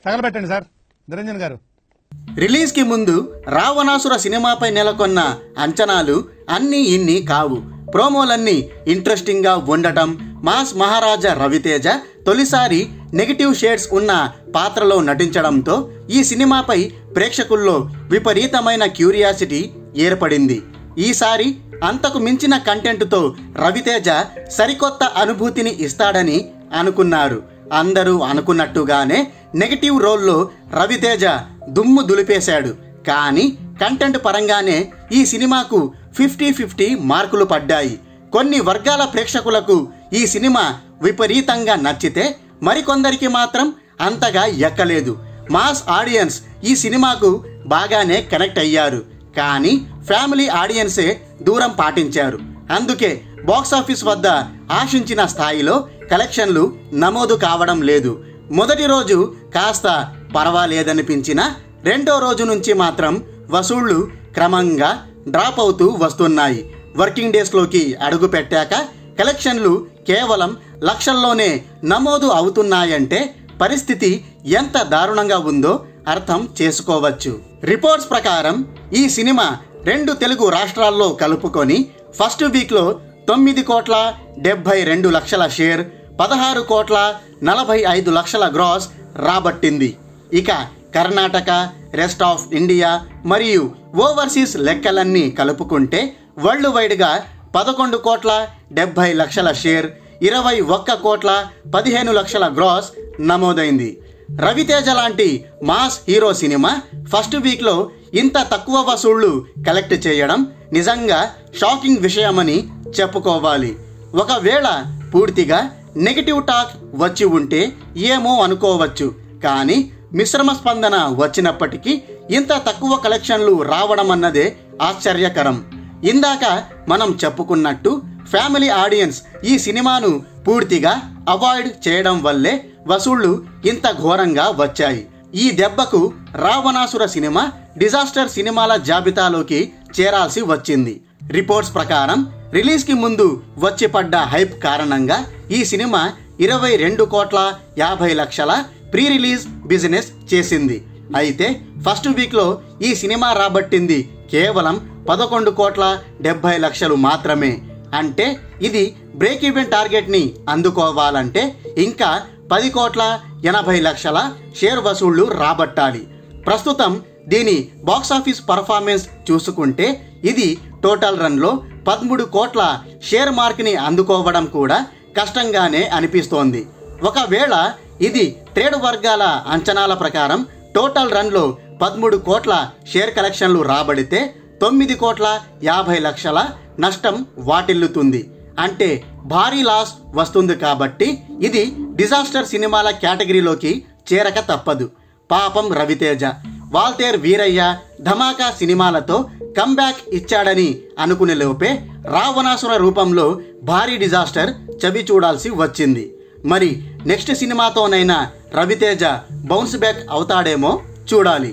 తగలబెట్టండి sir Niranjan గారు. Release కి ముందు రావణాసుర సినిమాపై నెలకొన్న అంచనాలు అన్నీ ఇన్ని కావు. ప్రోమోలన్నీ ఇంట్రెస్టింగ్ గా ఉండటం, మాస్ మహారాజా రవితేజ తొలిసారి నెగిటివ్ షేడ్స్ ఉన్న పాత్రలో నటించడంతో ఈ సినిమాపై ప్రేక్షకుల్లో విపరీతమైన క్యూరియాసిటీ ఏర్పడింది. ఈసారి అంతకు మించిన కంటెంట్తో రవితేజ సరికొత్త అనుభూతిని ఇస్తాడని అనుకున్నారు. అందరూ అనుకున్నట్టుగానే నెగిటివ్ రోల్లో రవితేజ దుమ్ము దులిపేశాడు. కానీ కంటెంట్ పరంగానే ఈ సినిమాకు 50-50 మార్కులు పడ్డాయి. కొన్ని వర్గాల ప్రేక్షకులకు ఈ సినిమా విపరీతంగా నచ్చితే మరికొందరికి మాత్రం అంతగా ఎక్కలేదు. మాస్ ఆడియన్స్ ఈ సినిమాకు బాగానే కనెక్ట్ అయ్యారు. కానీ ఫ్యామిలీ ఆడియన్సే దూరం పాటించారు. అందుకే బాక్సాఫీస్ వద్ద ఆశించిన స్థాయిలో కలెక్షన్లు నమోదు కావడం లేదు. మొదటి రోజు కాస్త పర్వాలేదనిపించినా రెండో రోజు నుంచి మాత్రం వసూళ్లు క్రమంగా డ్రాప్ అవుతూ వస్తున్నాయి. వర్కింగ్ డేస్లోకి అడుగు పెట్టాక కలెక్షన్లు కేవలం లక్షల్లోనే నమోదు అవుతున్నాయంటే పరిస్థితి ఎంత దారుణంగా ఉందో అర్థం చేసుకోవచ్చు. రిపోర్ట్స్ ప్రకారం ఈ సినిమా 2 తెలుగు రాష్ట్రాల్లో కలుపుకొని ఫస్ట్ వీక్లో 9,72,00,000 షేర్, 16,45,00,000 గ్రాస్ రాబట్టింది. ఇక కర్ణాటక, రెస్ట్ ఆఫ్ ఇండియా మరియు ఓవర్సీస్ లెక్కలన్నీ కలుపుకుంటే వరల్డ్ వైడ్గా 11,70,00,000 షేర్, 21,15,00,000 గ్రాస్ నమోదైంది. రవితేజ లాంటి మాస్ హీరో సినిమా ఫస్ట్ వీక్లో ఇంత తక్కువ వసూళ్లు కలెక్ట్ చేయడం నిజంగా షాకింగ్ విషయమని చెప్పుకోవాలి. ఒకవేళ పూర్తిగా నెగిటివ్ టాక్ వచ్చి ఉంటే ఏమో అనుకోవచ్చు. కానీ మిశ్రమ స్పందన వచ్చినప్పటికీ ఇంత తక్కువ కలెక్షన్లు రావడం అన్నదే ఆశ్చర్యకరం. ఇందాక మనం చెప్పుకున్నట్టు ఫ్యామిలీ ఆడియన్స్ ఈ సినిమాను పూర్తిగా అవాయిడ్ చేయడం వల్లే వసూళ్లు ఇంత ఘోరంగా వచ్చాయి. ఈ దెబ్బకు రావణాసుర సినిమా డిజాస్టర్ సినిమాల జాబితాలోకి చేరాల్సి వచ్చింది. రిపోర్ట్స్ ప్రకారం రిలీజ్కి ముందు వచ్చి పడ్డ హైప్ కారణంగా ఈ సినిమా 22,50,00,000 ప్రీ రిలీజ్ బిజినెస్ చేసింది. అయితే ఫస్ట్ వీక్లో ఈ సినిమా రాబట్టింది కేవలం 11,70,00,000 మాత్రమే. అంటే ఇది బ్రేక్ ఈవెన్ టార్గెట్ని అందుకోవాలంటే ఇంకా 10,80,00,000 షేర్ వసూళ్లు రాబట్టాలి. ప్రస్తుతం దీని బాక్సాఫీస్ పర్ఫార్మెన్స్ చూసుకుంటే ఇది టోటల్ రన్లో 13 కోట్ల షేర్ మార్క్ని అందుకోవడం కూడా కష్టంగానే అనిపిస్తోంది. ఒకవేళ ఇది ట్రేడ్ వర్గాల అంచనాల ప్రకారం టోటల్ రన్లో 13 కోట్ల షేర్ కలెక్షన్లు రాబడితే 9,50,00,000 నష్టం వాటిల్లుతుంది. అంటే భారీ లాస్ వస్తుంది. కాబట్టి ఇది డిజాస్టర్ సినిమాల కేటగిరీలోకి చేరక తప్పదు. పాపం రవితేజ వాల్తేర్ వీరయ్య ధమాకా సినిమాలతో కంబ్యాక్ ఇచ్చాడని అనుకునే లోపే రావణాసుర రూపంలో భారీ డిజాస్టర్ చవి చూడాల్సి వచ్చింది. మరి నెక్స్ట్ సినిమాతోనైనా రవితేజ బౌన్స్ బ్యాక్ అవుతాడేమో చూడాలి.